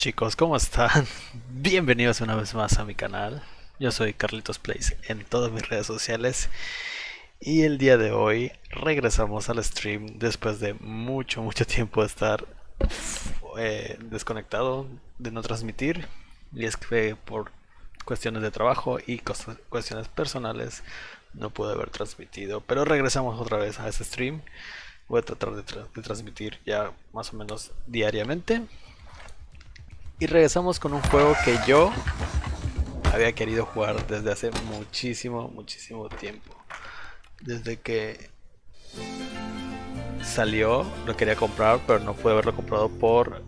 Chicos, ¿cómo están? Bienvenidos una vez más a mi canal. Yo soy Carlitos Plays en todas mis redes sociales y el día de hoy regresamos al stream después de mucho tiempo de estar desconectado, de no transmitir, y es que por cuestiones de trabajo y cuestiones personales no pude haber transmitido, pero regresamos otra vez a ese stream. Voy a tratar de transmitir ya más o menos diariamente. Y regresamos con un juego que yo había querido jugar desde hace muchísimo tiempo. Desde que salió lo quería comprar, pero no pude haberlo comprado por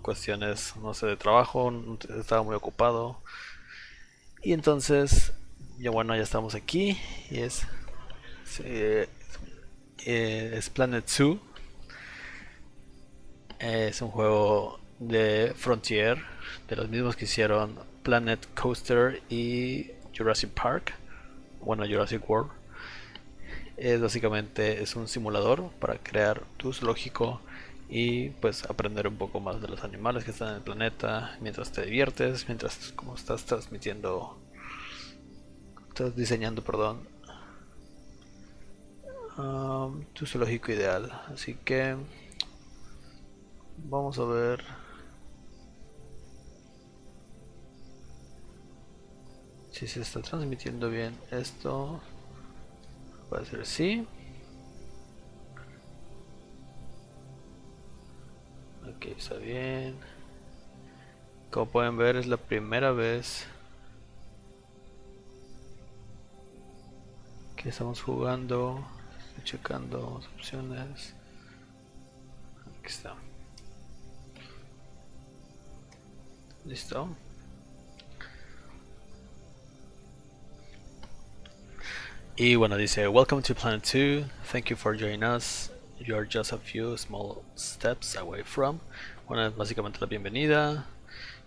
cuestiones, no sé, de trabajo, estaba muy ocupado. Y entonces, ya bueno, ya estamos aquí y eh, es Planet Zoo. Es un juego de Frontier, de los mismos que hicieron Planet Coaster y Jurassic Park, bueno, Jurassic World. Es básicamente es un simulador para crear tu zoológico y pues aprender un poco más de los animales que están en el planeta mientras te diviertes, mientras como estás transmitiendo, estás diseñando, perdón, tu zoológico ideal. Así que vamos a ver si se está transmitiendo bien esto. Puede ser sí. Ok, está bien. Como pueden ver, es la primera vez que estamos jugando. Estoy checando las opciones. Aquí está. Listo. Y bueno, dice: Welcome to Planet 2. Thank you for joining us. You are just a few small steps away from. Bueno, es básicamente la bienvenida.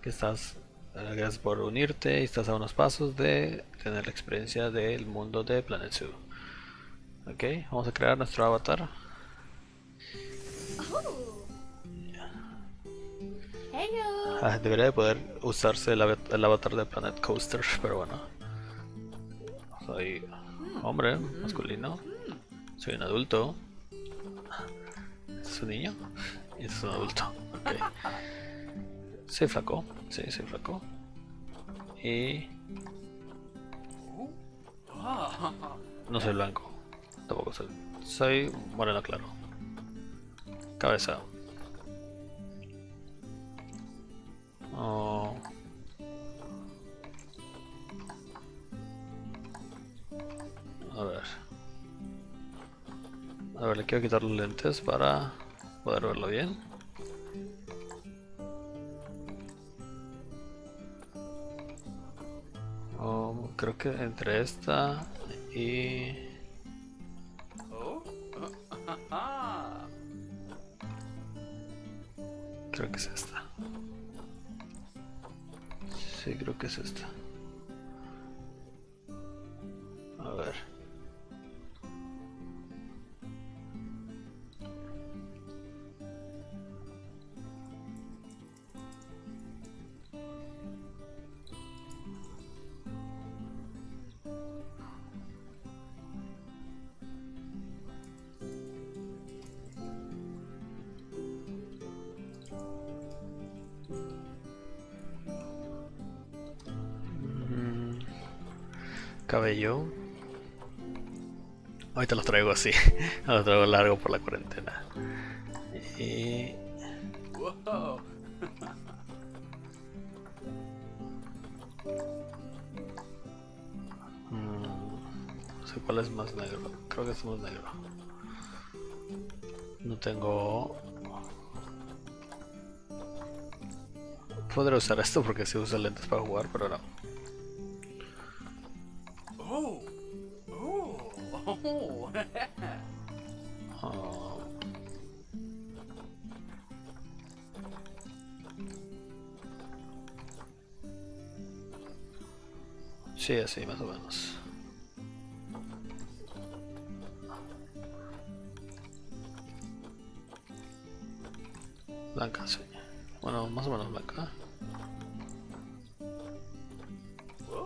Que estás, gracias por unirte y estás a unos pasos de tener la experiencia del mundo de Planet Zoo. Ok, vamos a crear nuestro avatar. Debería de poder usarse el avatar de Planet Coaster, pero bueno. Soy hombre, masculino. Soy un adulto. ¿Este es un niño? Y este es un adulto. Okay. Soy flaco. Sí, soy flaco. Y no soy blanco. Tampoco soy. Soy moreno claro. Cabeza. Oh. A ver. A ver, le quiero quitar los lentes para poder verlo bien. Oh, creo que entre esta y... Creo que es esta. Sí, creo que es esta. A ver. Cabello. Ahorita los traigo así. Los traigo largo por la cuarentena. Y... no sé cuál es más negro. Creo que es más negro. No tengo... Podré usar esto porque si uso lentes para jugar, pero no. Oh. Sí, así más o menos. Blanca, sí. Bueno, más o menos acá.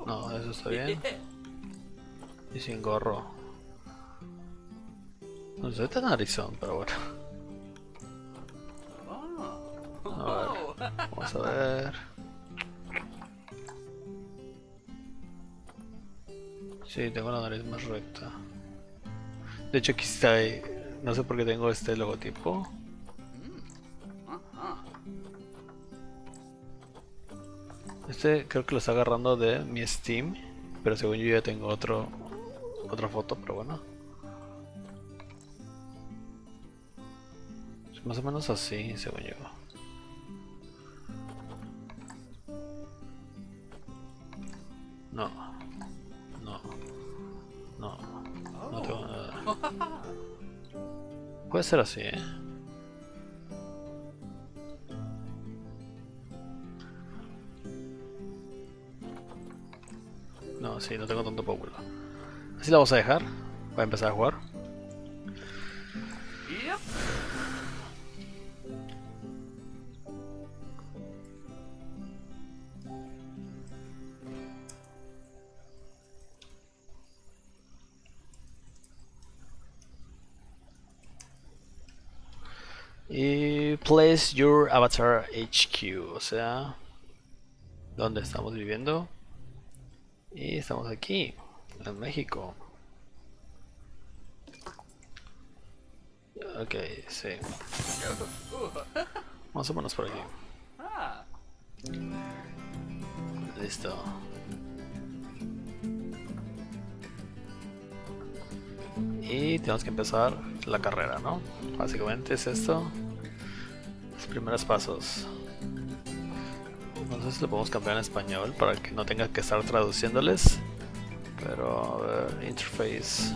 No, eso está bien. Y sin gorro. No soy tan narizón, pero bueno. A ver, vamos a ver. Sí, tengo la nariz más recta. De hecho aquí está, no sé por qué tengo este logotipo. Este creo que lo está agarrando de mi Steam, pero según yo ya tengo otra foto, pero bueno. Es más o menos así, según yo. No, no, no, no tengo nada. Puede ser así, No, sí, no tengo tanto popular. Así la vamos a dejar. Voy a empezar a jugar. Y place your avatar HQ, o sea, ¿dónde estamos viviendo? Y estamos aquí, en México. Ok, sí. Más o menos por aquí. Listo. Y tenemos que empezar la carrera, ¿no? Básicamente es esto. Los primeros pasos. No sé si lo podemos cambiar en español para que no tenga que estar traduciéndoles. Pero a ver, interface.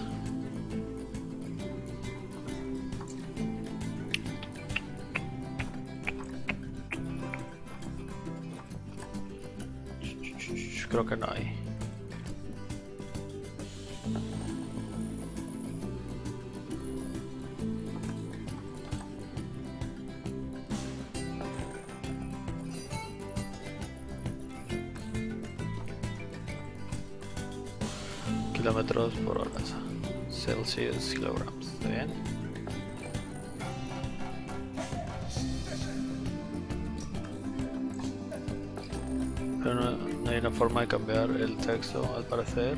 Creo que no hay. Kilómetros por hora. Celsius, kilogramos. ¿Está bien? Pero no hay una forma de cambiar el texto, al parecer.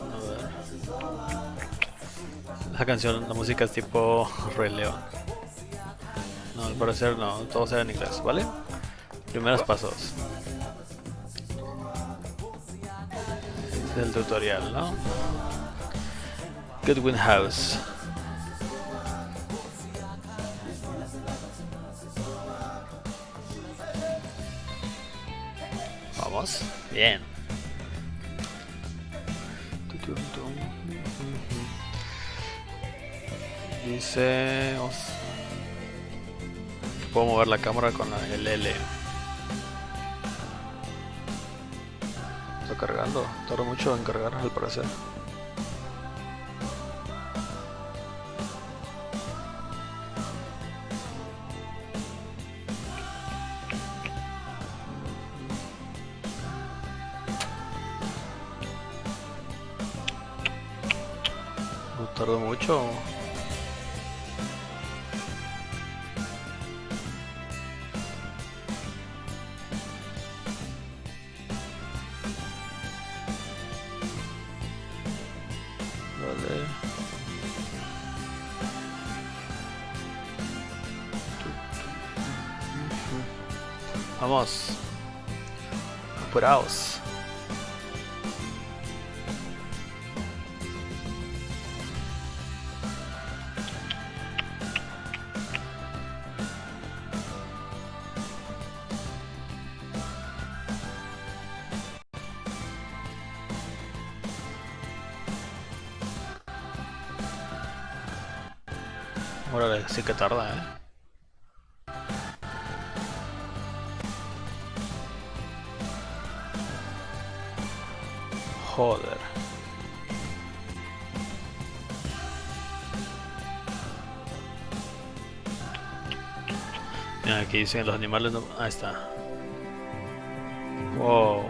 A ver. La canción, la música es tipo Rey León. No, al parecer no, todo sea en inglés, ¿vale? Primeros pasos. Este es el tutorial, ¿no? Goodwin House. Vamos, bien. Dice que puedo mover la cámara con el L. Está cargando, tarda mucho en cargar al parecer. No tarda mucho. Vale. Vamos. Apuraos. Órale, sí que tarda, Joder. Aquí dicen los animales no... Ahí está. Wow.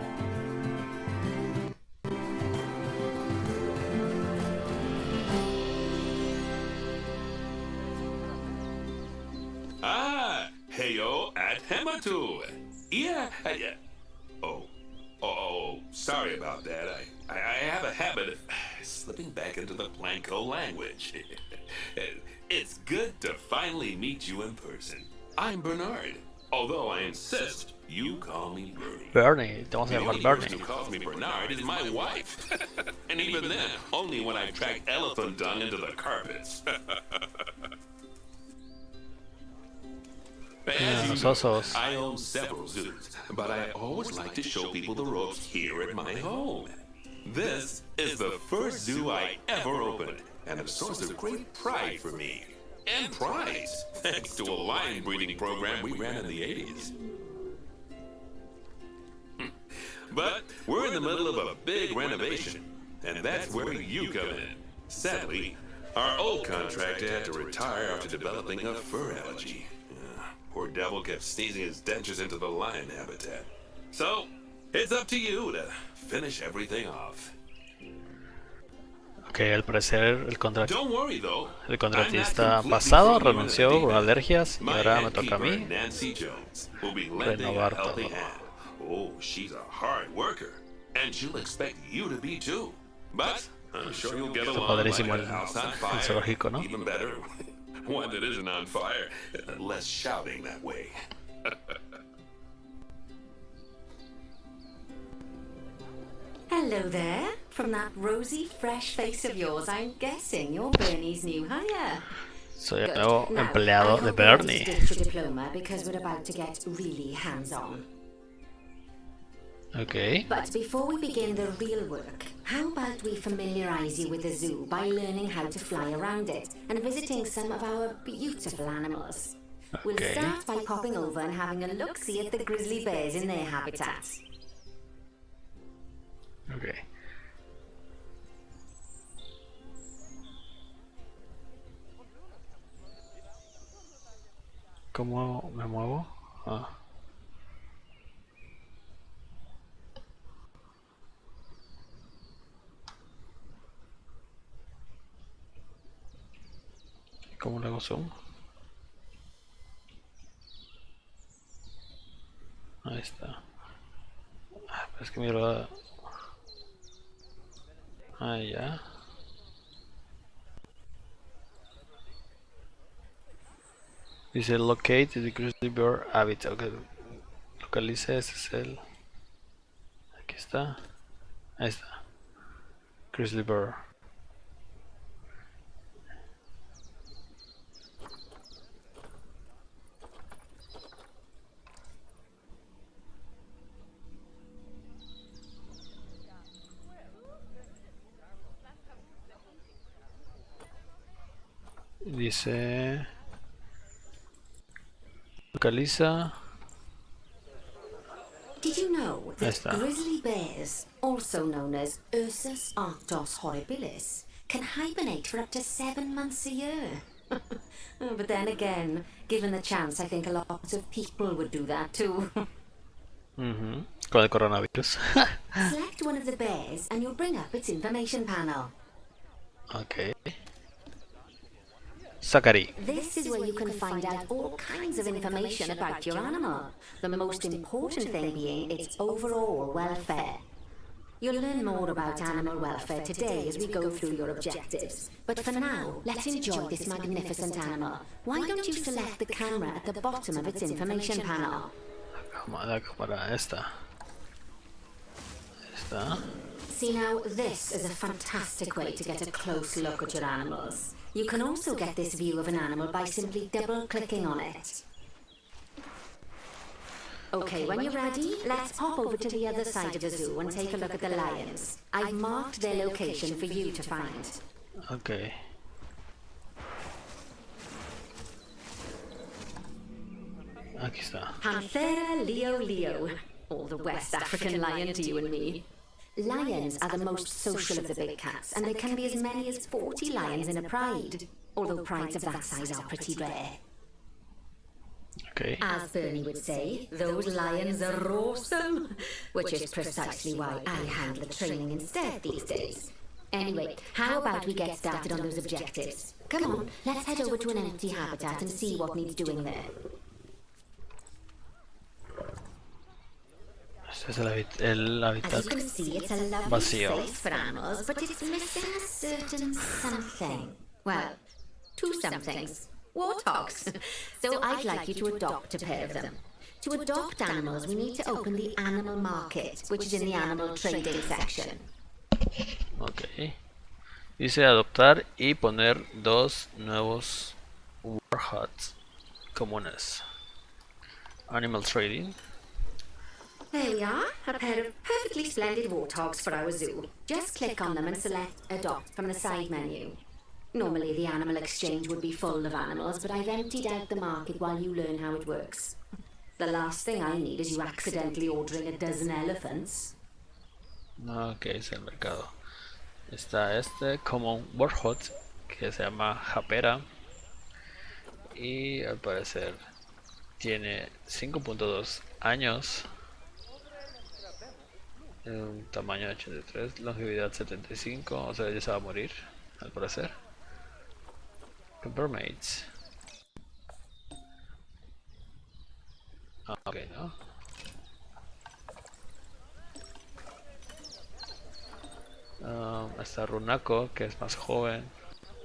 Heyo at Hematu. Yeah. Oh, sorry about that. I have a habit of slipping back into the Blanco language. It's good to finally meet you in person. I'm Bernard, although I insist you call me Bernie. Bernie, te vamos a The llamar only Bernie. person who calls me Bernard is my wife. And even then, only when I track elephant dung into the carpets. As you know, I own several zoos, but I always like to show people the ropes here at my home. This is the first zoo I ever opened, and a source of great pride for me. And prize, thanks to a lion breeding program we ran in the 80s. But we're in the middle of a big renovation, and that's where you come in. Sadly, our old contractor had to retire after developing a fur allergy. Poor devil kept sneezing his dentures into the lion habitat. So, it's up to you to finish everything off. Ok, al parecer Don't worry though. el contratista pasado renunció por alergias y ahora me toca a mí renovar todo. Oh, she's a hard worker, and she'll expect you to be too. But I'm sure you'll get along like a house on fire. Zoológico, ¿no? Even better, one that isn't on fire. Less shouting that way. Hello there. From that rosy, fresh face of yours, I'm guessing you're Bernie's new hire. Soy el nuevo empleado de Bernie. Your diploma because we're about to get really hands-on. Okay. But before we begin the real work, how about we familiarize you with the zoo by learning how to fly around it and visiting some of our beautiful animals. We'll start by popping over and having a look-see at the grizzly bears in their habitats. Okay. ¿Cómo me muevo? Ah. ¿Cómo le hago zoom? Ahí está. Ah, pero es que miro. Ah, ya. Dice locate the grizzly bear habitat. Okay. Localice, ese es el. Aquí está. Ahí está. Grizzly bear. Dice localiza. Did you know that grizzly bears, also known as Ursus arctos horribilis, can hibernate for up to 7 months a year? But then again, given the chance, I think a lot of people would do that too. Con el coronavirus. Select one of the bears and you'll bring up its information panel. Okay. Zachary. This is where you can find out all kinds of information about your animal, the most important thing being its overall welfare. You'll learn more about animal welfare today as we go through your objectives. But for now, let's enjoy this magnificent animal. Why don't you select the camera at the bottom of its information panel? La cámara esta. Esta. See now, this is a fantastic way to get a close look at your animals. You can also get this view of an animal by simply double-clicking on it. Okay, when you're ready, let's pop over to the other side of the zoo and take a look at the lions. I've marked their location for you to find. Okay. Aquí está. Panthera leo leo, or the West African lion to you and me. Lions are the most social of the big cats, and there can be as many as 40 lions in a pride, although prides of that size are pretty rare. Ok. As Bernie would say, those lions are awesome, which is precisely why I handle the training instead these days. Anyway, how about we get started on those objectives? Come on, let's head over to an empty habitat and see what needs doing there. Este es el As hábitat you can see, it's a lovely vacío. place for animals, but it's missing a certain something. Well, two somethings. Warthogs. So I'd like you to adopt a pair of them. To adopt animals, we need to open the animal market, which is in the animal trading section. Ok. Dice adoptar y poner 2 nuevos warhogs comunes. Animal trading. There we are, a pair of perfectly splendid warthogs for our zoo. Just click on them and select Adopt from the side menu. Normally the animal exchange would be full of animals, but I've emptied out the market while you learn how it works. The last thing I need is you accidentally ordering a dozen elephants. Ok, es el mercado. Está este Common Warhog que se llama Japera. Y al parecer tiene 5.2 años. Un tamaño de 83, longevidad 75, o sea, ya se va a morir, al parecer. Compare mates. Ah, ok, ¿no? Está Runako, que es más joven,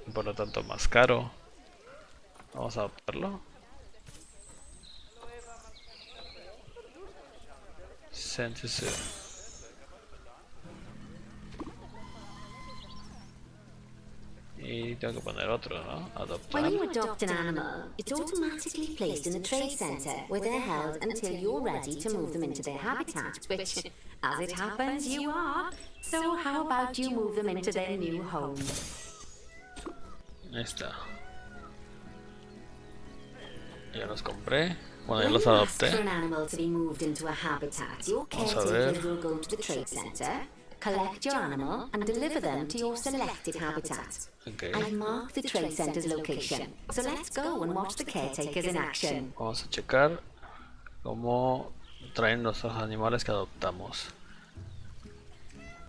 y por lo tanto más caro. Vamos a adoptarlo. Sensu. Y tengo que poner otro, ¿no? Adoptar. When you adopt an animal, it's automatically placed in the trade center where they're held until you're ready to move them into their habitat, which, as it happens, you are. So how about you move them into their new home? Ahí está. Ya los compré. Bueno, ya When los you ask adopté. for an animal to be moved into a habitat, your Vamos a ver. caretakers will go to the trade center, collect your animal, and deliver them to your selected habitat. Ok. I've marked the trade center's location, so let's go and watch the caretakers in action. Vamos a checar cómo traen los animales que adoptamos.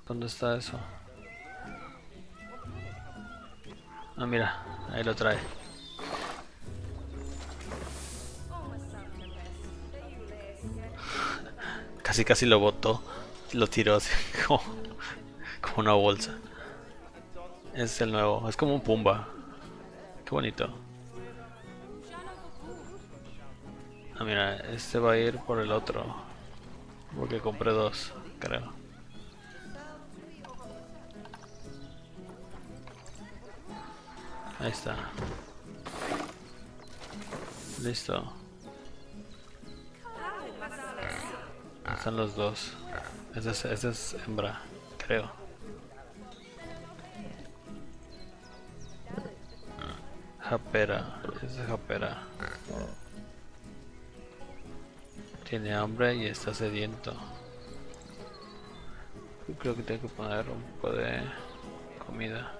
¿Dónde está eso? Ah, mira, ahí lo trae. Casi lo botó, lo tiró así como una bolsa. Es el nuevo, es como un Pumba. Qué bonito. Ah, mira, este va a ir por el otro. Porque compré 2, creo. Ahí está. Listo. Están los 2. Ese es hembra, creo. Japera, ese es Japera. Tiene hambre y está sediento. Yo creo que tengo que poner un poco de comida.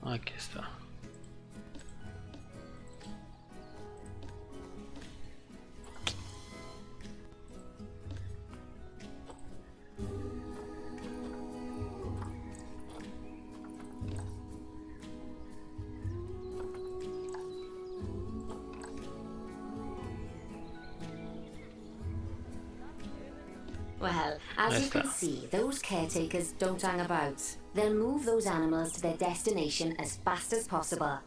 Aquí está. Well, as you can see, those caretakers don't hang about. They'll move those animals to their destination as fast as possible.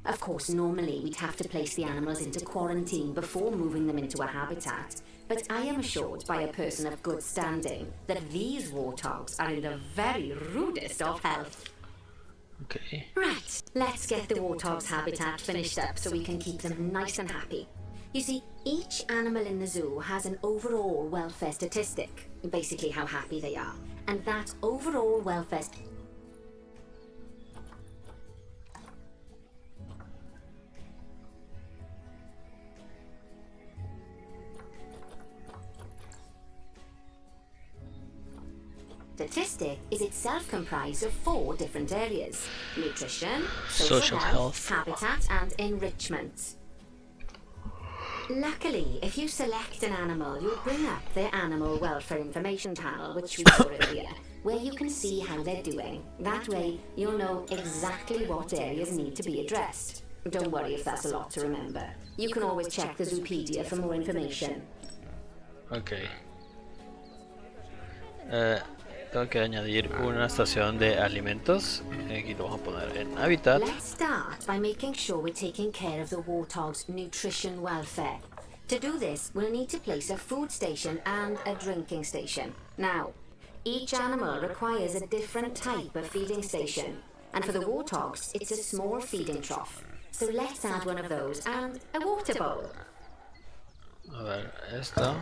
Of course, normally we'd have to place the animals into quarantine before moving them into a habitat, but I am assured by a person of good standing that these warthogs are in the very rudest of health. Okay. Right, let's get the warthog's habitat finished up so we can keep them nice and happy. You see, each animal in the zoo has an overall welfare statistic, basically how happy they are. And that overall welfare... Statistic is itself comprised of 4 different areas: nutrition, Social health. habitat, and enrichment. Luckily, if you select an animal, you'll bring up their animal welfare information panel, which we saw earlier, where you can see how they're doing. That way, you'll know exactly what areas need to be addressed. Don't worry if that's a lot to remember. You can always check the Zoopedia for more information. Ok. Tengo que añadir una estación de alimentos. Aquí lo vamos a poner en hábitat. Let's start by making sure we're taking care of the warthog's nutrition welfare. To do this, we'll need to place a food station and a drinking station. Now, each animal requires a different type of feeding station, and for the warthogs, it's a small feeding trough. So let's add one of those and a water bowl. A ver, esto.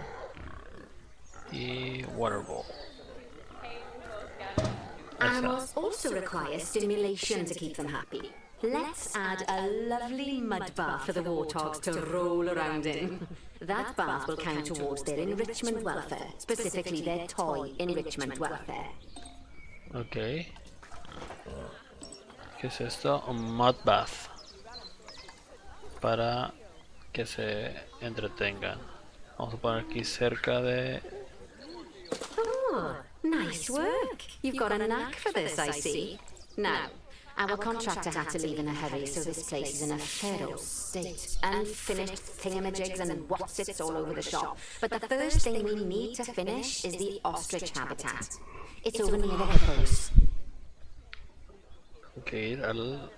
Y water bowl. Animals also require stimulation to keep them happy. Let's add a lovely mud bath for the warthogs to roll around in. That bath will count towards their enrichment welfare, specifically their toy enrichment welfare. Ok. ¿Qué es esto? Un mud bath. Para que se entretengan. Vamos a poner aquí cerca de... Oh, nice work. You've got a knack for this, I see. Now, our contractor had to leave in a hurry, so this place is in a feral state. Unfinished thingamajigs and whatsits all over the shop. But the first thing we need to finish is the ostrich habitat. It's over near the hippos. Ok, ir al...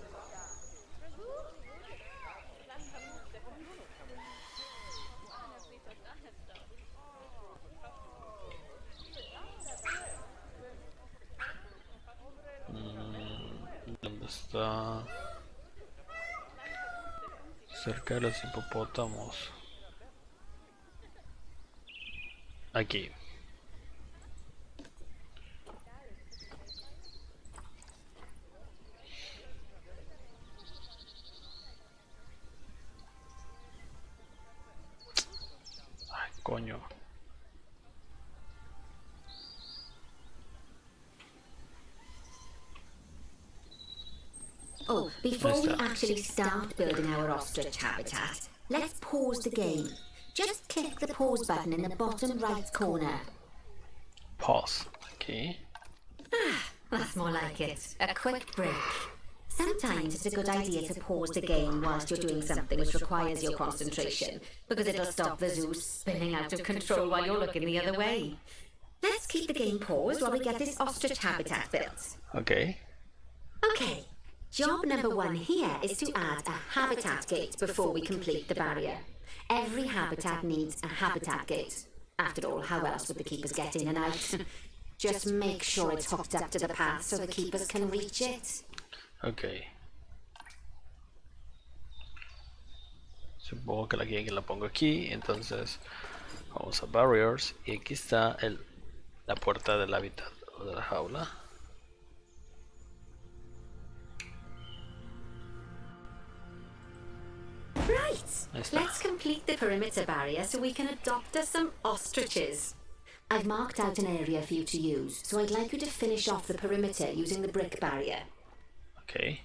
¿Dónde está? Cerca de los hipopótamos. Aquí. Ay, coño. Oh, before we actually start building our ostrich habitat, let's pause the game. Just click the pause button in the bottom right corner. Pause. Okay. That's more like it. A quick break. Sometimes it's a good idea to pause the game whilst you're doing something which requires your concentration, because it'll stop the zoo spinning out of control while you're looking the other way. Let's keep the game paused while we get this ostrich habitat built. Okay. Okay. Job number 1 here is to add a habitat gate before we complete the barrier. Every habitat needs a habitat gate. After all, how else would the keepers get in and out? Just make sure it's hooked up to the path so the keepers can reach it. Okay. Supongo que la pongo aquí, entonces vamos a barriers y aquí está la puerta del hábitat o de la jaula. Right, let's complete the perimeter barrier so we can adopt us some ostriches. I've marked out an area for you to use, so I'd like you to finish off the perimeter using the brick barrier. Okay.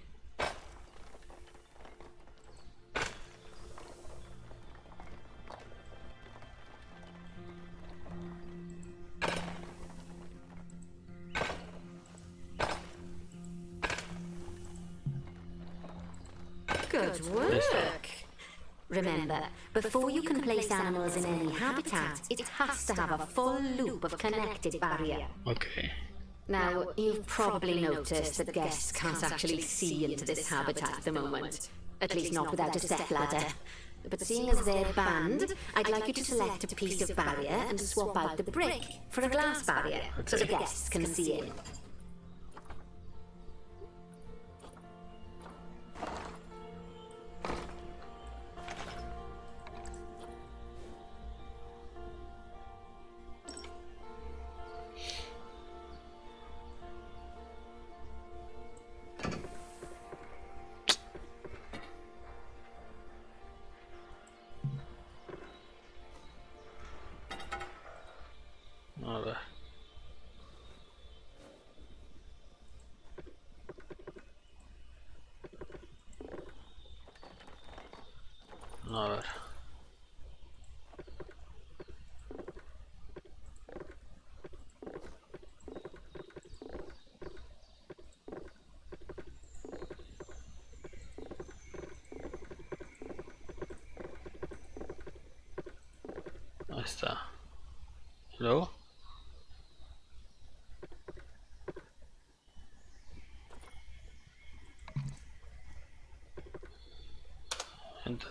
Good work! Remember, before you can place animals in any habitat, it has to have a full loop of connected barrier. Okay. Now, you've probably noticed that guests can't actually see into this habitat at the moment. At least not without a step ladder. But seeing as they're banned, I'd like you to select a piece of barrier and swap out the brick for a glass barrier, so the guests can see in. A ver. Luego. Enter.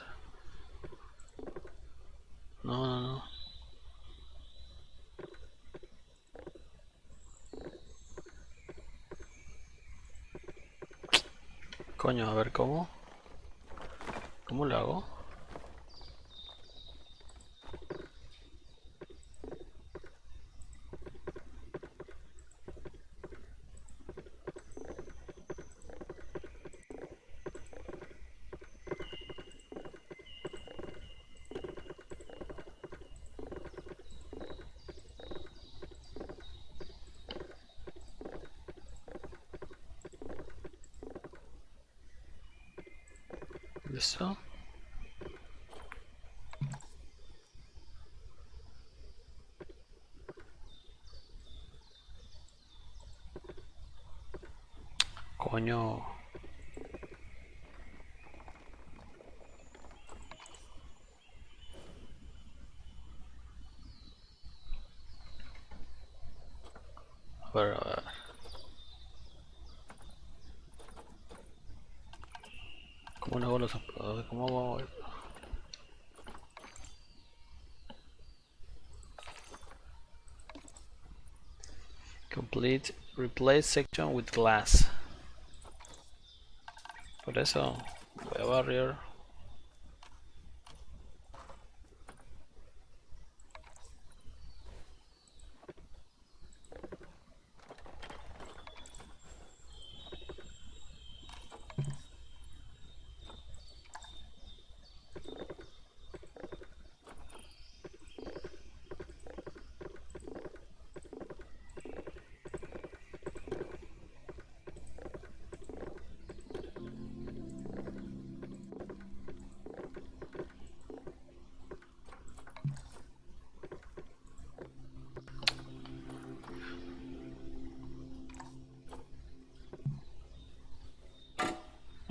No, no, no. Coño, a ver cómo. ¿Cómo lo hago? ¿Listo? Coño. A ver, a ver. ¿Cómo le hago los uploads? ¿Cómo hago? Complete replace section with glass. Por eso voy a barrier.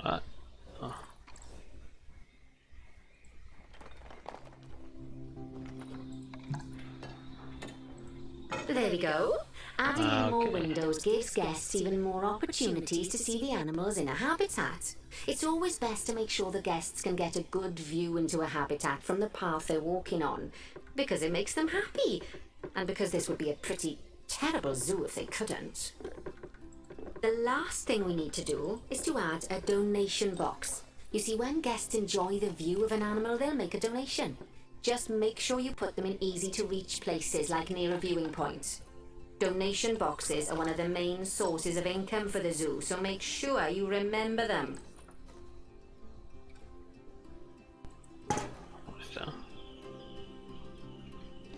Ah, ah. There we go. Adding in more Okay. windows gives guests even more opportunities to see the animals in a habitat. It's always best to make sure the guests can get a good view into a habitat from the path they're walking on, because it makes them happy, and because this would be a pretty terrible zoo if they couldn't. The last thing we need to do is to add a donation box. You see, when guests enjoy the view of an animal, they'll make a donation. Just make sure you put them in easy-to-reach places, like near a viewing point. Donation boxes are one of the main sources of income for the zoo, so make sure you remember them. Ahí está.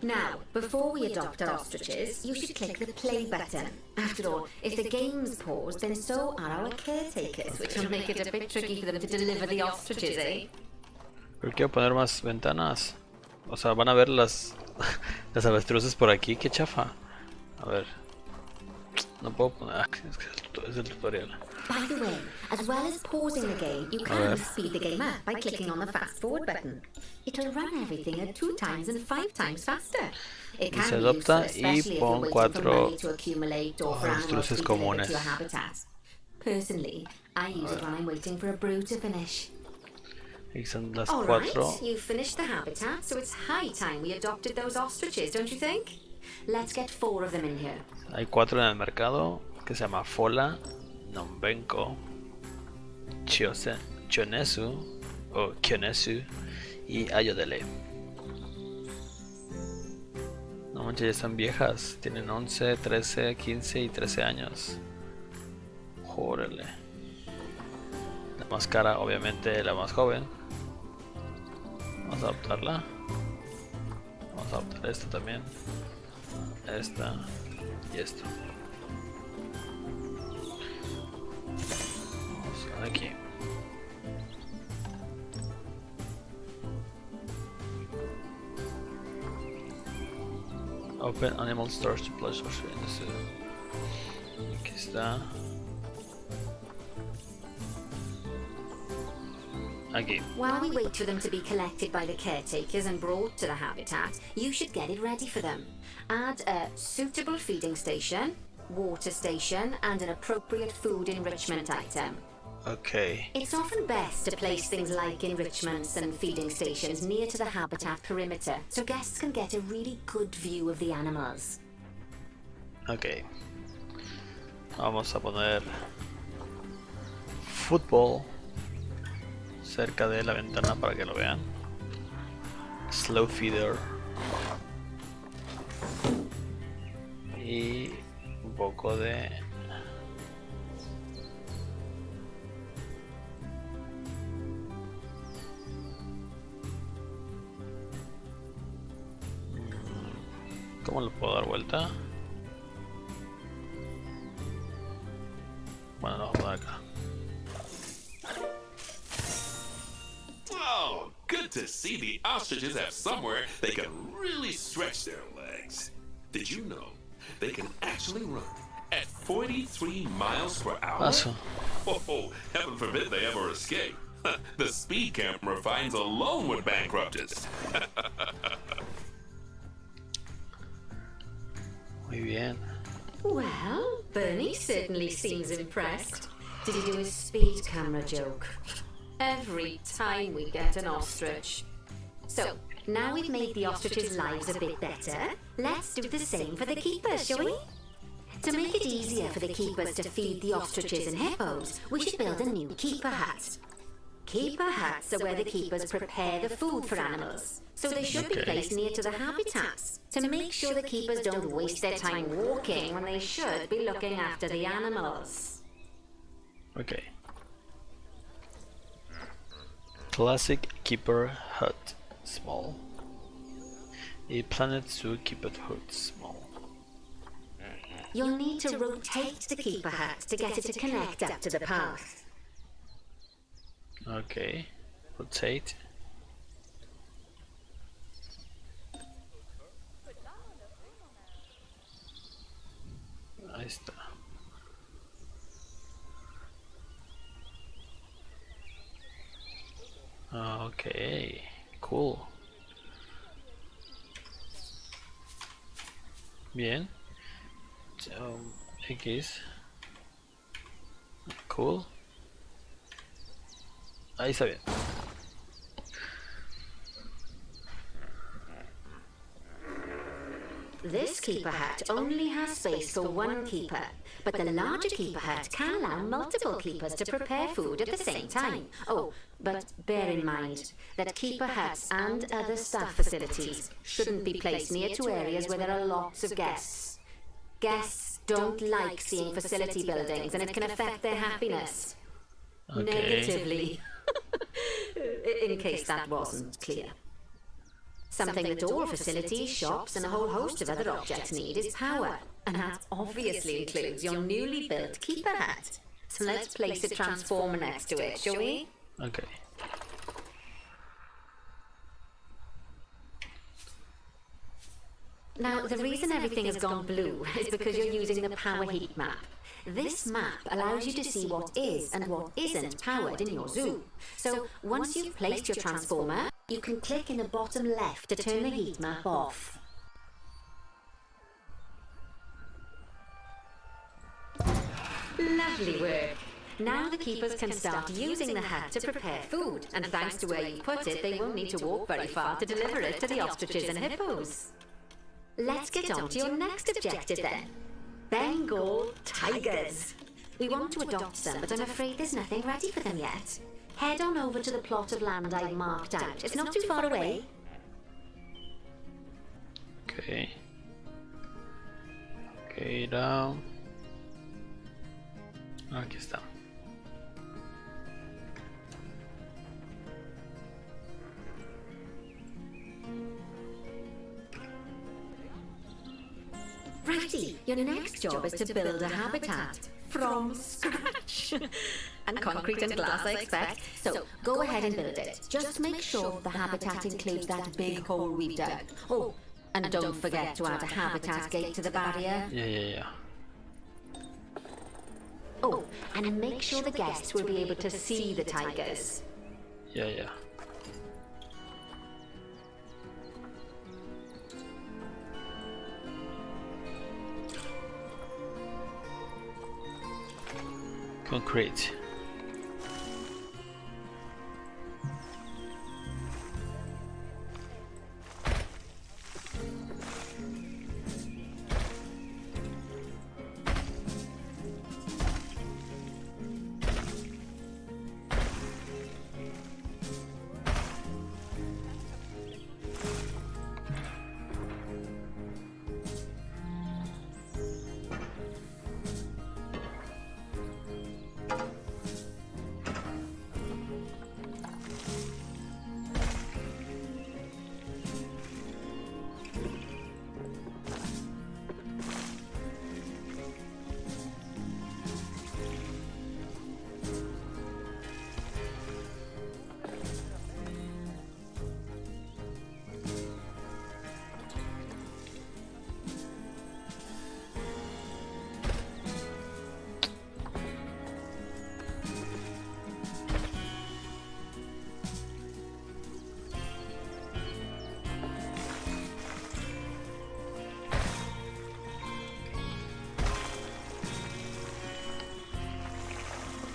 Now, before we adopt our ostriches, you should click the play button. After all, if the game's paused, then so are our caretakers, which will make it a bit tricky for them to deliver the ostriches, eh? Pero quiero poner más ventanas. O sea, van a ver las las avestruces por aquí. Qué chafa. A ver. No puedo poner. Ah, es el tutorial. By the way, as well as pausing the game, you can speed the game up by clicking on the fast forward button. It'll run everything at 2 times and 5 times faster. It Y se can be adopta useful, y especially if you're pon waiting for 4 money to accumulate or for animals avestruces to be delivered comunes. to a habitat. Personally, I use it when I'm waiting for a brew to finish. Y son las All right, 4. you've finished the habitat, so it's high time we adopted those ostriches, don't you think? Let's get 4 of them in here. Hay 4 en el mercado que se llama Fola, Nombenko, Chonesu o Kyonesu y Ayodele. No manches, ya están viejas. Tienen 11, 13, 15 y 13 años. Jórale. La más cara, obviamente, la más joven. Vamos a adoptarla. Vamos a adoptar esta también. Esta y esta. Vamos aquí. Open Animal Stores to Pleasure. Aquí está. Aquí. While we wait for them to be collected by the caretakers and brought to the habitat, you should get it ready for them. Add a suitable feeding station, water station, and an appropriate food enrichment item. Okay. It's often best to place things like enrichments and feeding stations near to the habitat perimeter so guests can get a really good view of the animals. Ok. Vamos a poner fútbol cerca de la ventana para que lo vean. Slow feeder. Y un poco de... ¿Cómo lo puedo dar vuelta? Bueno, lo vamos a poner acá. Oh, good to see the ostriches have somewhere they can really stretch their legs. Did you know they can actually run at 43 miles per hour? Paso. Oh, heaven forbid they ever escape. The speed camera fines alone would bankrupt us. Muy bien. Well, Bernie certainly seems impressed. Did he do his speed camera joke? Every time we get an ostrich. So, now we've made the ostriches' lives a bit better, let's do the same for the keepers, shall we? To make it easier for the keepers to feed the ostriches and hippos, we should build a new keeper hut. Keeper huts are where the keepers prepare the food for animals, so they should be placed near to the habitats to make sure the keepers don't waste their time walking when they should be looking after the animals. Okay. Classic keeper hut, small. A Planet Zoo keeper hut, small. You'll need to rotate the keeper hut to get it to connect up to the path. Okay. Rotate. Ahí está. Okay, cool. Bien. X. Cool. Ahí está bien. This keeper hut only has space for one keeper, but the larger keeper hut can allow multiple keepers to prepare food at the same time. Oh, but bear in mind that keeper huts and other staff facilities shouldn't be placed near to areas where there are lots of guests. Guests don't like seeing facility buildings and it can affect their happiness. Okay. Negatively. In case that wasn't clear. Something that all facilities, shops, and a whole host of other objects need is power, and that obviously includes your newly built keeper hut. So let's place a transformer next to it, shall we? Okay. Now, the reason everything has gone blue is because you're using the power heat map. This map allows you to see what is and what isn't powered in your zoo. So, once you've placed your transformer, you can click in the bottom left to turn the heat map off. Lovely work. Now the keepers can start using the hut to prepare food, and thanks to where you put it, they won't need to walk very far to deliver it to the ostriches and hippos. Let's get on to your next objective then. Bengal tigers. We want to adopt some, but I'm afraid there's nothing ready for them yet. Head on over to the plot of land I've marked out. It's not too far away. Okay. Okay, down. Aquí está. Righty, your next job is to build a habitat from scratch. And concrete and glass, I expect. So go ahead and build it. Just make sure the habitat includes that big hole we've dug. Oh, and don't forget to add a habitat gate to the barrier. Yeah. Oh, and make sure the guests will be able to see the tigers. Ya, ya. Concrete.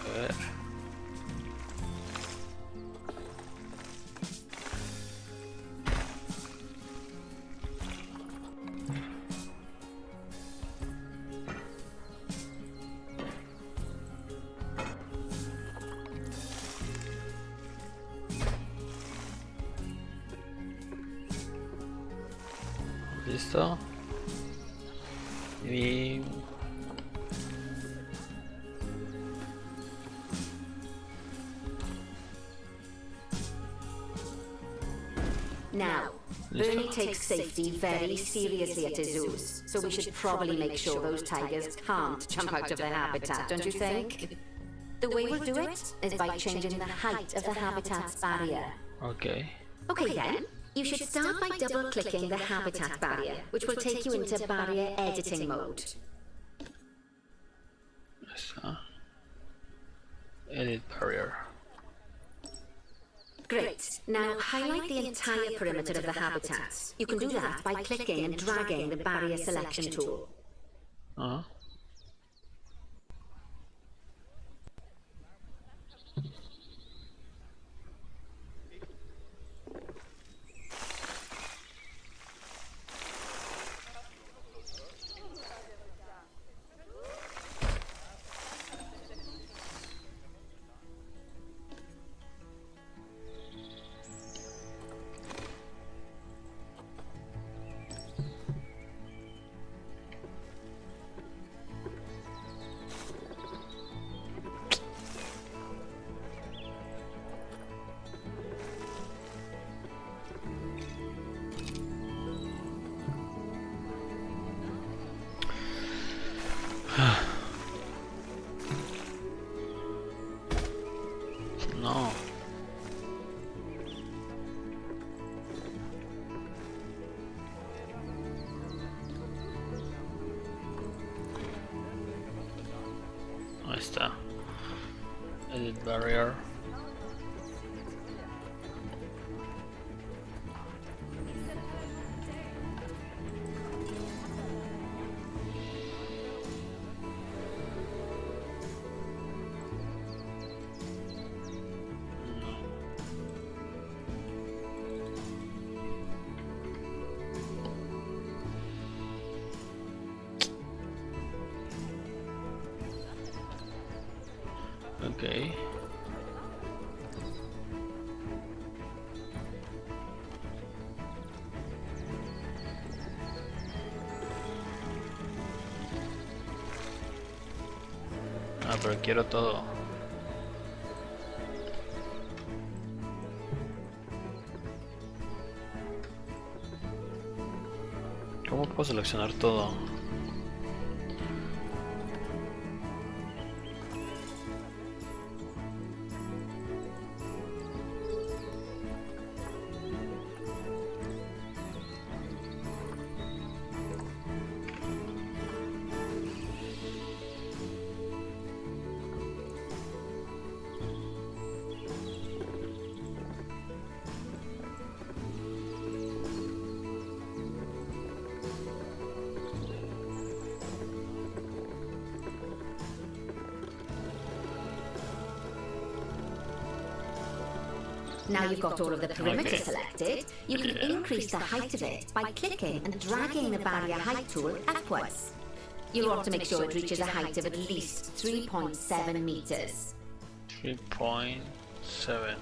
A ver. Listo. Y Now, Bernie takes safety very seriously at his zoos, so we should probably make sure those tigers can't jump out of their habitat, don't you think? The way we'll do it is by changing the height of the habitat's barrier. okay. Okay then, you should start by double-clicking the habitat barrier, which will take you into barrier editing mode. So, edit barrier. Great. Now highlight the entire perimeter of the habitat. You can do that by clicking and dragging the barrier selection tool. Uh-huh. No. Ahí está. Edit barrier. Okay. Ah, pero quiero todo. ¿Cómo puedo seleccionar todo? Now you've got all of the perimeter Okay. selected, you can increase the height of it by clicking and dragging the barrier height tool upwards. You'll want to make sure it reaches a height of at least 3.7 meters. 3.7.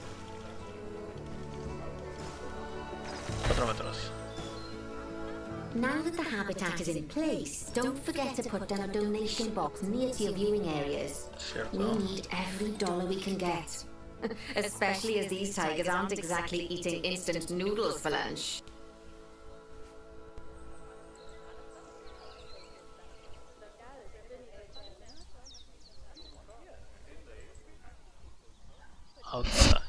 4 metros. Now that the habitat is in place, don't forget to put down a donation box near to your viewing areas. We Cierto. need every dollar we can get. Especially as these tigers aren't exactly eating instant noodles for lunch. Outside.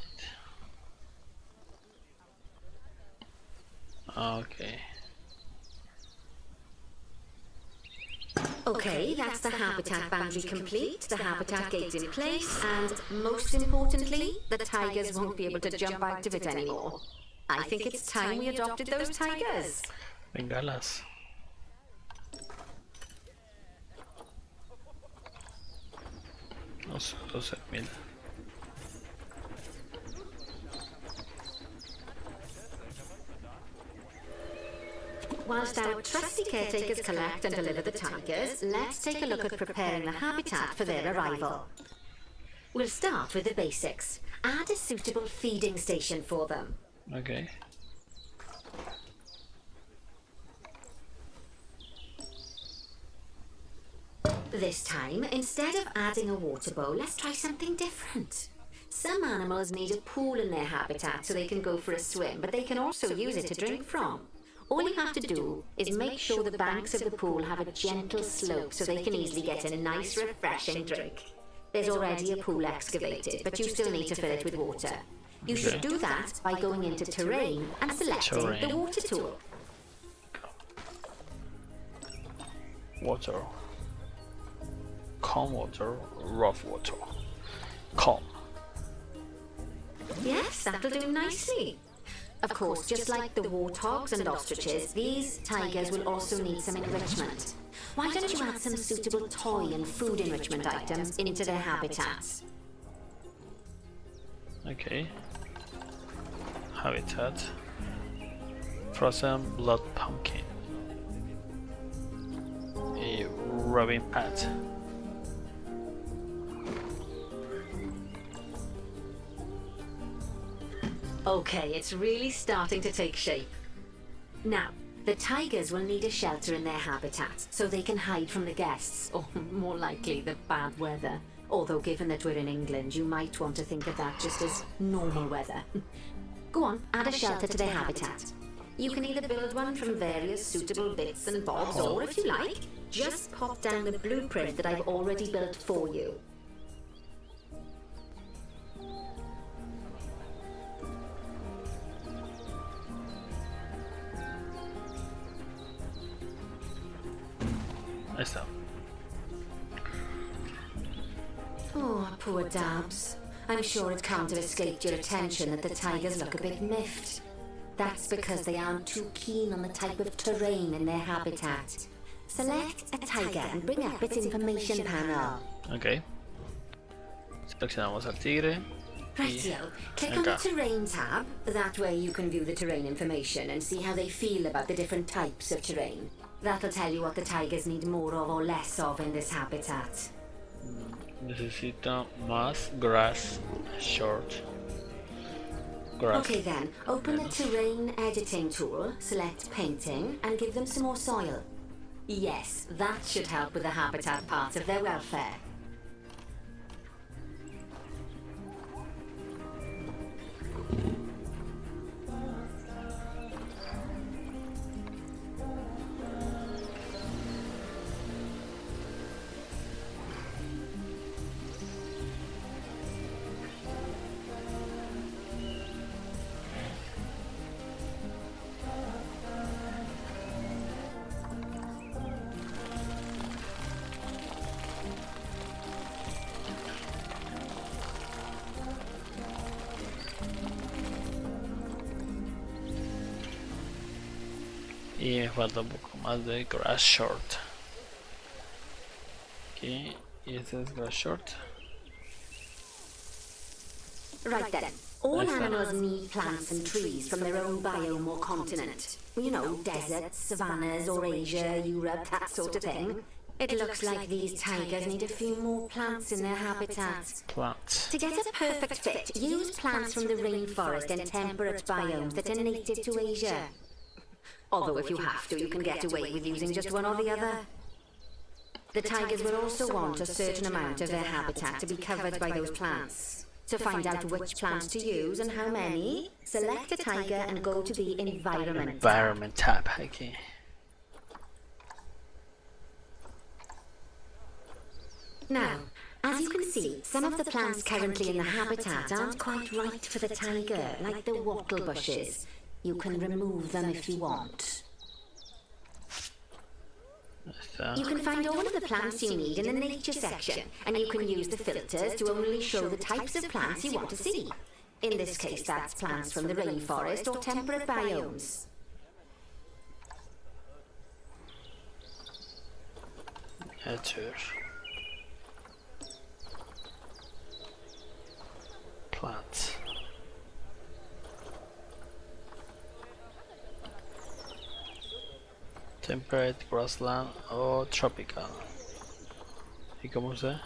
Okay. Okay, that's the habitat boundary complete, the habitat gate's in place, and most importantly, the tigers won't be able to jump out of it anymore. I think it's time we adopted those tigers. Bengalas. Los 12,000. Whilst our trusty caretakers collect and deliver the tigers, let's take a look at preparing the habitat for their arrival. We'll start with the basics. Add a suitable feeding station for them. Okay. This time, instead of adding a water bowl, let's try something different. Some animals need a pool in their habitat so they can go for a swim, but they can also use it to drink from. All you have to do is make sure the banks of the pool have a gentle slope so they can easily get a nice, refreshing drink. There's already a pool excavated, but you still need to fill it with water. You should do that by going into Terrain and selecting the Terrain. water tool. Water. Calm water, rough water. Calm. Yes, that'll do nicely. Of course, just like the warthogs and ostriches, these tigers will also need some enrichment. Why don't you add some suitable toy and food enrichment items into their habitats? Okay. Habitat. Frozen blood pumpkin. A rubbing pad. Okay, it's really starting to take shape. Now, the tigers will need a shelter in their habitat so they can hide from the guests, or more likely the bad weather. Although given that we're in England, you might want to think of that just as normal weather. Go on, add a shelter to their habitat. You can either build one from various suitable bits and bobs, or if you like, just pop down the blueprint that I've already built for you. Ahí está. Oh, poor Dabs. I'm sure it can't have escaped your attention that the tigers look a bit miffed. That's because they aren't too keen on the type of terrain in their habitat. Select a tiger and bring up its information panel. Ok. Seleccionamos al tigre. Rightio. Click on the terrain tab. That way you can view the terrain information and see how they feel about the different types of terrain. That'll tell you what the tigers need more of or less of in this habitat. Necesita más grass short. Grass. Okay then, open the terrain editing tool, select painting, and give them some more soil. Yes, that should help with the habitat part of their welfare. Y me falta un poco más de grass short. Aquí. Y este es grass short. Right then, All Nice. animals need plants and trees from their own biome or continent. You know, deserts, savannas, Eurasia, Europe, that sort of thing. It looks like these tigers need a few more plants in their habitat. Plants. To get a perfect fit, use plants from the rainforest and temperate biomes that are native to Asia. Although if you have to, you can get away with using just one or the other. The tigers will also want a certain amount of their habitat to be covered by those plants. To find out which plants to use and how many, select a tiger and go to the Environment tab. Environment tab. Okay. Now, as you can see, some of the plants currently in the habitat aren't quite right for the tiger, like the wattle bushes. You can remove them if you want. You can find all of the plants you need in the nature section, and you can use the filters to only show the types of plants you want to see. In this case, that's plants from the rainforest or temperate biomes. Nature. Plants. Temperate, grassland o tropical. ¿Y cómo sé?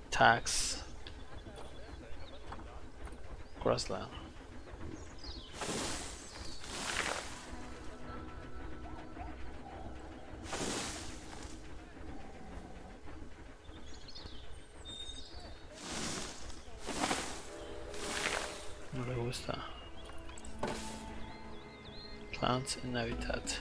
Tax. Grassland. No le gusta. Plants in habitat.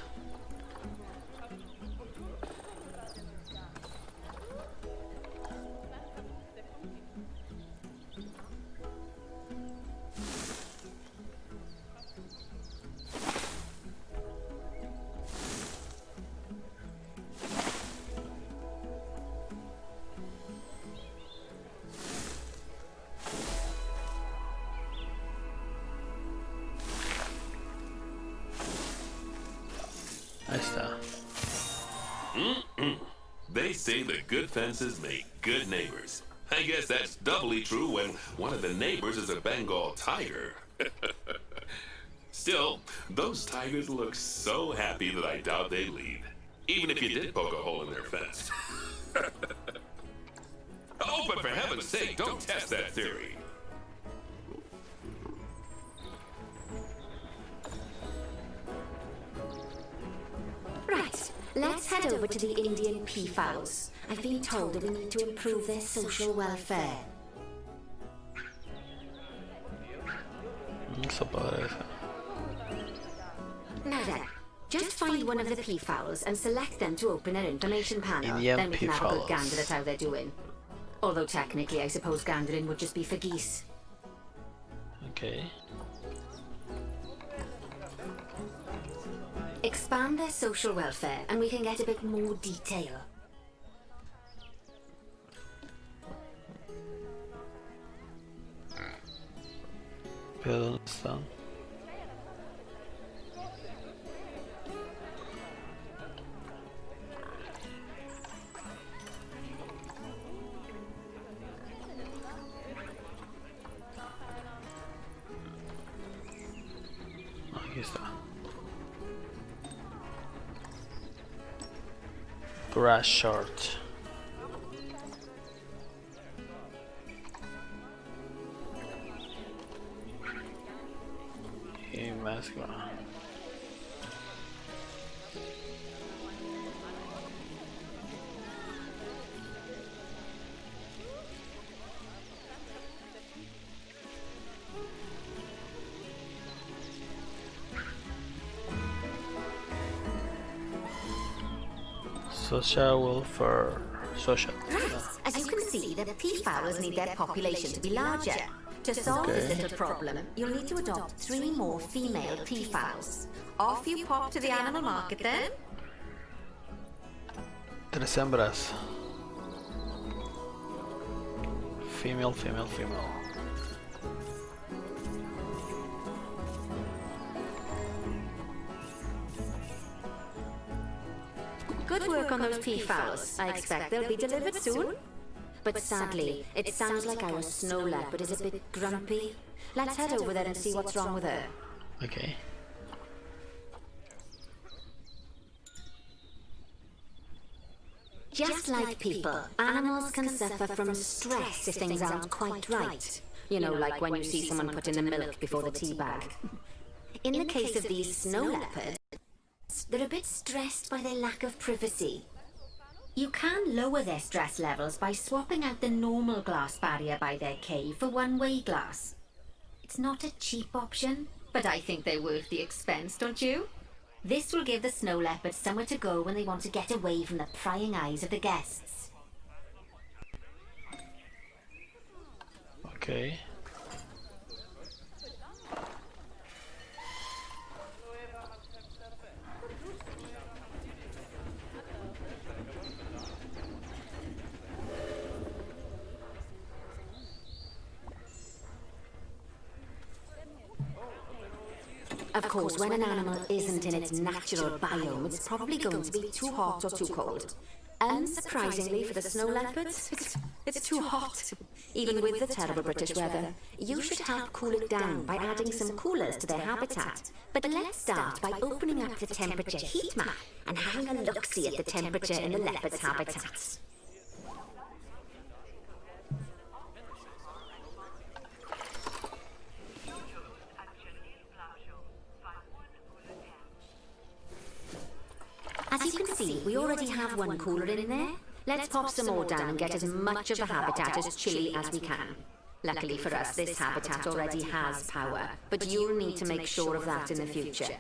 Ahí está. They say that good fences make good neighbors. I guess that's doubly true when one of the neighbors is a Bengal tiger. Still, those tigers look so happy that I doubt they'd leave, even if you did poke a hole in their fence. Oh, but for heaven's sake, don't test that theory. Right, let's head over to the Indian peafowls. I've been told that we need to improve their social welfare. Está padre eso. Now then, just find one of the peafowls and select them to open an information panel. Indian Then we can have a good peafowls. gander at how they're doing. Although technically, I suppose gandering would just be for geese. Okay. Expand their social welfare and we can get a bit more detail. ¿Pero dónde están? Aquí está. Grass short. Y mezcla. Social welfare. Social. Right, as you can see, the peafowls need their population to be larger. To solve this little problem, you'll need to adopt 3 more female peafowls. Off you pop to the animal market then. 3 hembras. Female, female, female. Good work on those peafowls. I expect they'll be delivered soon. But sadly, it sounds like our snow leopard is a bit grumpy. Let's head over there and see what's wrong with her. Okay. Just like people, animals can suffer from stress if things aren't quite right. You know, like when you see someone put in the milk before the tea bag. In the case of these snow leopards, they're a bit stressed by their lack of privacy. You can lower their stress levels by swapping out the normal glass barrier by their cave for one-way glass. It's not a cheap option, but I think they're worth the expense, don't you? This will give the snow leopards somewhere to go when they want to get away from the prying eyes of the guests. Okay. Of course, when an animal isn't in its natural biome, it's probably going to be too hot or too cold. Unsurprisingly for the snow leopards, it's too hot. Even with the terrible British weather, you should help cool it down by adding some coolers to their habitat. But let's start by opening up the temperature heat map and having a look-see at the temperature in the leopard's habitats. As you can see, we already have one cooler in there. Let's pop some more down and get as much of the habitat as chilly as we can. Luckily for us, this habitat already has power, but you'll need to make sure of that in the future.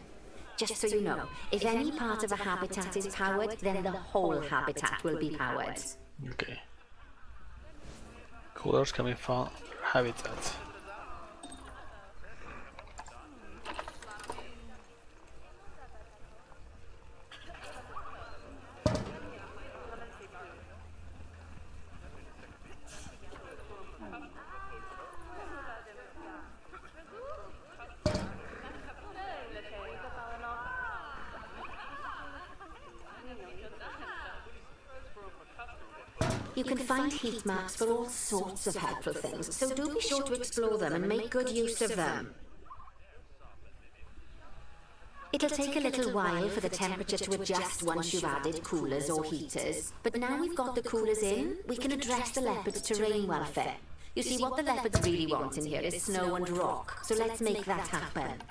Just so you know, if any part of a habitat is powered, then the whole habitat will be powered. Okay. Coolers coming from habitat. You can find heat maps for all sorts of helpful things, so do be sure to explore them and make good use of them. It'll take a little while for the temperature to adjust once you've added coolers or heaters, but now we've got the coolers in, we can address the leopard's terrain welfare. You see, what the leopards really want in here is snow and rock, so let's make that happen.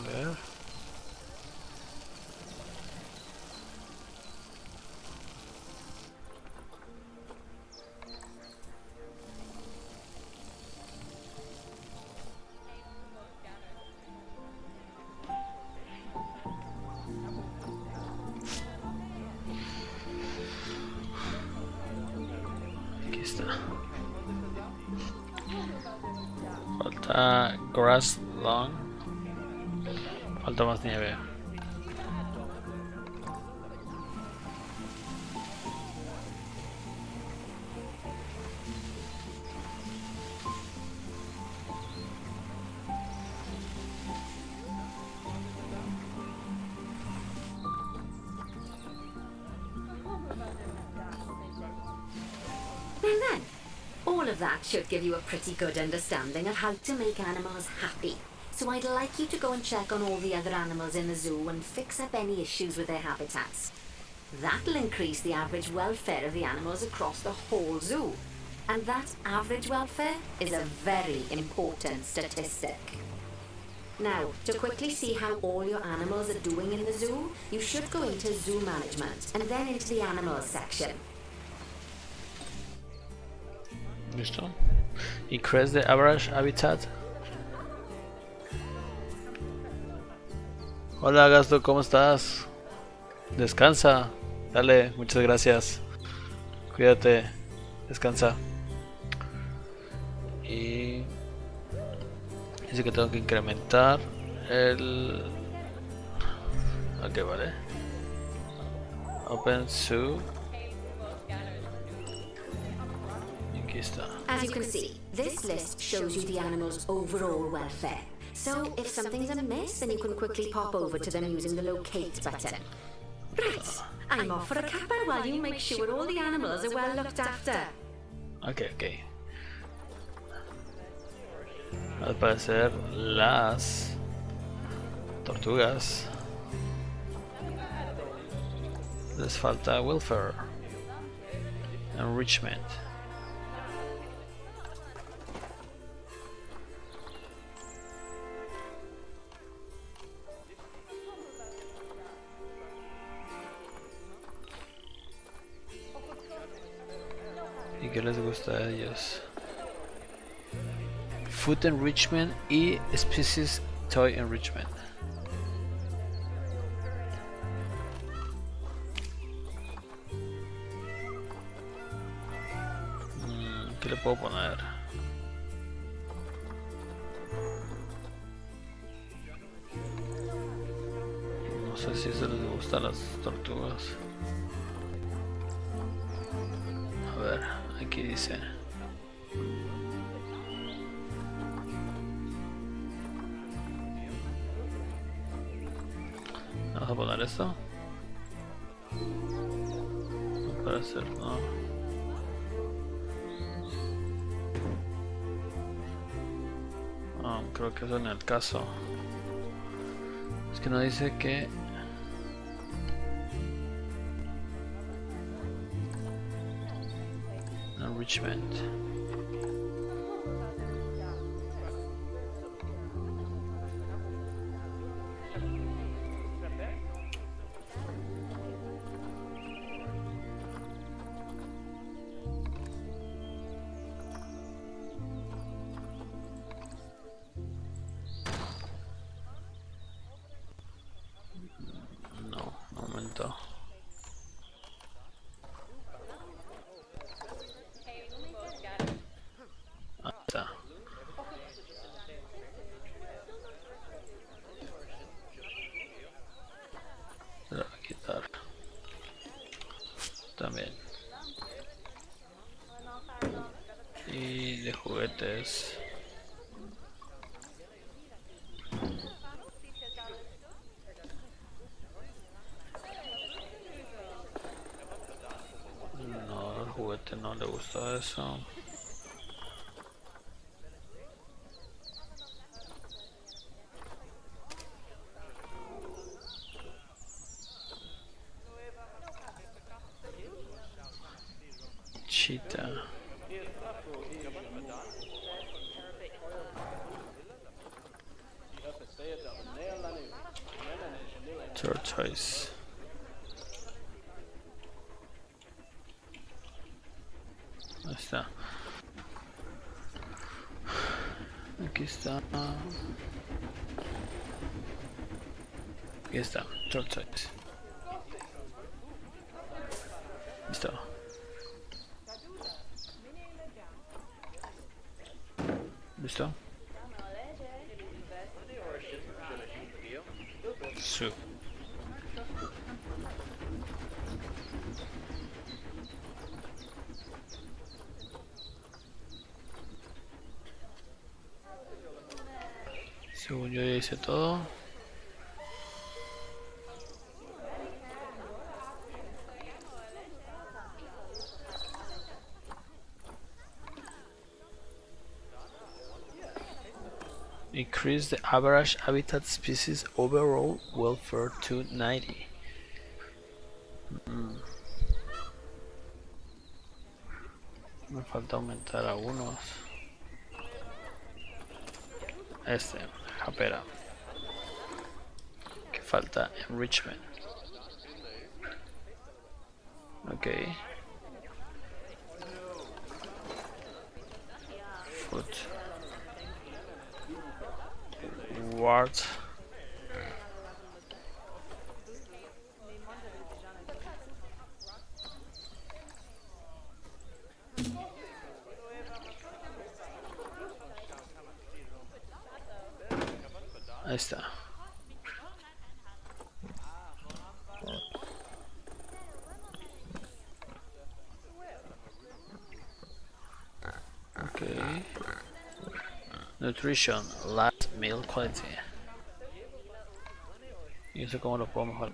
There. Aquí está. Falta grass lawn. Falta más nieve. Then, all of that should give you a pretty good understanding of how to make animals happy. So I'd like you to go and check on all the other animals in the zoo and fix up any issues with their habitats. That'll increase the average welfare of the animals across the whole zoo. And that average welfare is a very important statistic. Now, to quickly see how all your animals are doing in the zoo, you should go into zoo management and then into the animals section. ¿Listo? Increase the average habitat. Hola Gasto, ¿cómo estás? Descansa. Dale, muchas gracias. Cuídate. Descansa. Y dice que tengo que incrementar el... Ok, vale. Open Zoo. Aquí está. As you can see, this list shows you the animal's overall welfare. So, if something's amiss, then you can quickly pop over to them using the locate button. Right, I'm off for a cuppa while you make sure all the animals are well looked after. Ok, ok. Al parecer las tortugas les falta welfare, enrichment. ¿Y qué les gusta a ellos? Food enrichment y species toy enrichment. ¿Qué le puedo poner? No sé si eso les gusta a las tortugas. A ver, aquí dice. Vamos a poner esto. Al parecer no. Creo que eso en el caso. Es que no dice que... Enrichment. No, un momento. Ahí está. Se lo voy a quitar. También. Y de juguetes. No, al juguete no le gusta eso. Cheetah. Tortoise. Ahí está. Aquí está. Aquí está. Tortoise. Listo. ¿Listo? Sí. Según yo ya hice todo. Increase the average habitat species overall welfare to 90. Me falta aumentar algunos. Este, japera. Que falta enrichment. Ok. Food. Ward. Ahí está. Okay. Nutrition, last meal quality. Y eso cómo lo puedo mejorar.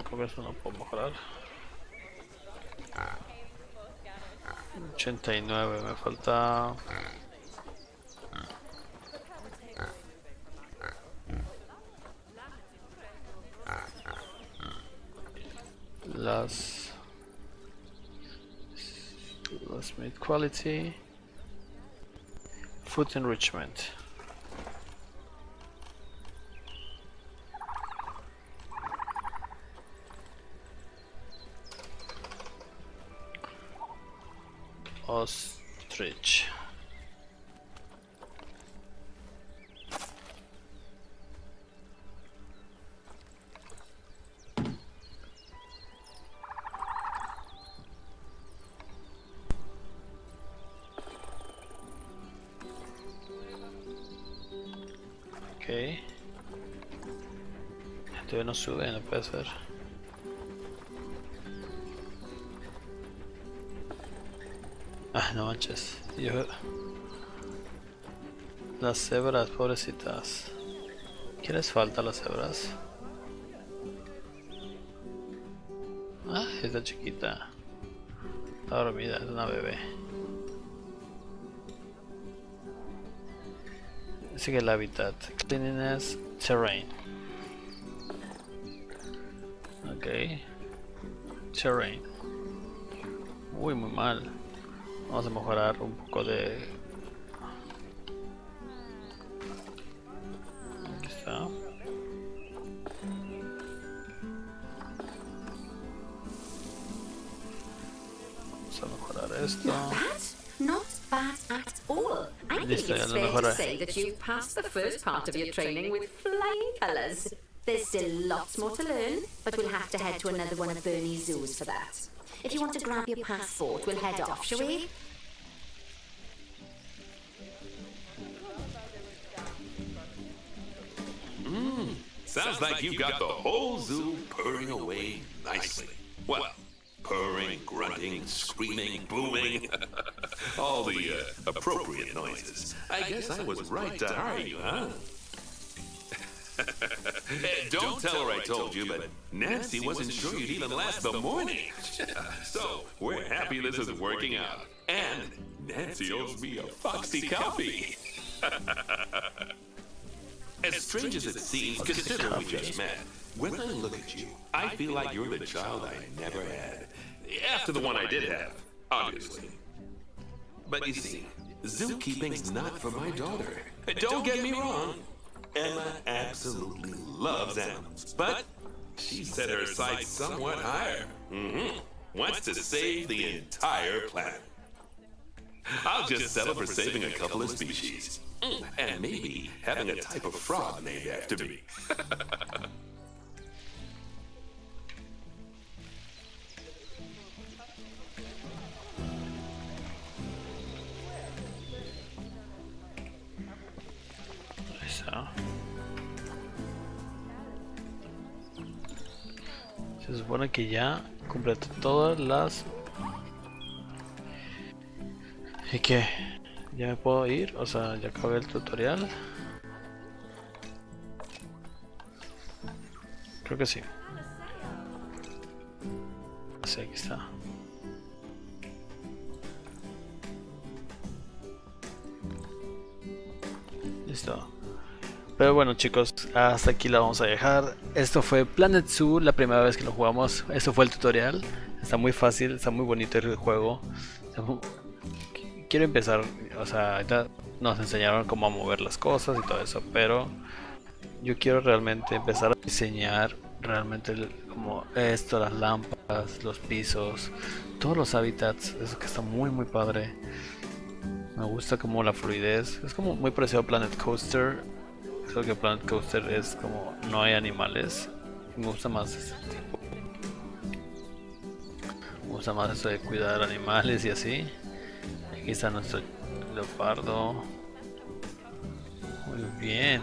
Creo que eso no puedo mejorar. 89 me falta. Last meat quality, food enrichment. Ostrich. Ok. Todavía no sube, no puede ser. Ah, no manches. Las cebras, pobrecitas. ¿Qué les falta a las cebras? Ah, está chiquita. Está dormida, es una bebé. Sigue el hábitat. Cleanliness, terrain. Ok. Terrain. Uy, muy mal. Vamos a mejorar un poco de... Aquí está. Vamos a mejorar esto. Not bad at all. I think Listo, ya it's lo fair to mejoré. say that you've passed the first part of your training with flying colours. There's still lots more to learn, but we'll have to head to another one of Bernie's zoos for that. If you want to grab your passport, we'll head off, shall we? Sounds like you got the whole zoo purring away nicely. Well, purring, grunting, screaming, booming. All the appropriate noises. I guess I was right to hire you, huh? Don't tell her I told you, but Nancy wasn't sure you'd even last the morning. So, we're happy this is working out. And Nancy owes me a foxy copy. As strange as it seems, consider we just met. When I look at you, I feel like you're the child I never had. After the one I did have, obviously. But you see, zookeeping's not for my daughter. Don't get me wrong. Emma absolutely loves animals, but she set her sights somewhat higher. Wants to save the entire planet. I'll just settle for saving a couple of species. And maybe having a type of frog named after me. Eso. Se supone que ya completé todas las... ¿Y qué? ¿Ya me puedo ir? O sea, ya acabé el tutorial. Creo que sí. Sí, aquí está. Listo. Pero bueno, chicos, hasta aquí la vamos a dejar. Esto fue Planet Zoo, la primera vez que lo jugamos. Esto fue el tutorial. Está muy fácil, está muy bonito el juego. Quiero empezar, o sea, ya nos enseñaron cómo mover las cosas y todo eso, pero yo quiero realmente empezar a diseñar realmente como esto, las lámparas, los pisos, todos los hábitats, eso que está muy padre. Me gusta como la fluidez, es como muy parecido a Planet Coaster, solo que Planet Coaster es como no hay animales. Me gusta más ese tipo, me gusta más eso de cuidar animales y así. Aquí está nuestro leopardo. Muy bien.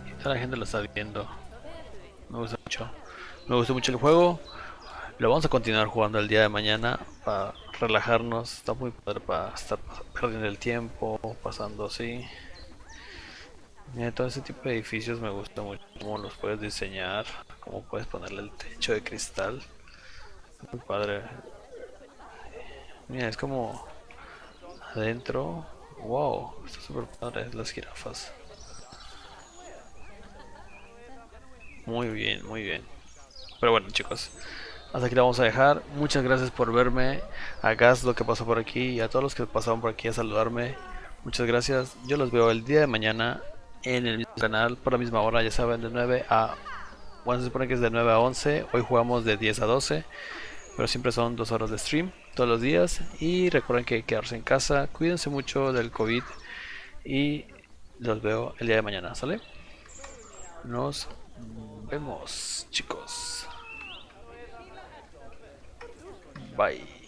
Y toda la gente lo está viendo. Me gusta mucho. Me gusta mucho el juego. Lo vamos a continuar jugando el día de mañana para relajarnos. Está muy padre para estar perdiendo el tiempo, pasando así. Mira, todo ese tipo de edificios me gusta mucho. Cómo los puedes diseñar, cómo puedes ponerle el techo de cristal. Muy padre. Mira, es como adentro. Wow, está súper padre las jirafas. Muy bien, muy bien. Pero bueno, chicos, hasta aquí la vamos a dejar. Muchas gracias por verme. A Gas, lo que pasó por aquí, y a todos los que pasaron por aquí a saludarme. Muchas gracias. Yo los veo el día de mañana en el mismo canal, por la misma hora, ya saben, de 9 a... Bueno, se supone que es de 9 a 11. Hoy jugamos de 10 a 12. Pero siempre son 2 horas de stream todos los días. Y recuerden que hay que quedarse en casa. Cuídense mucho del COVID. Y los veo el día de mañana, ¿sale? Nos vemos, chicos. Bye.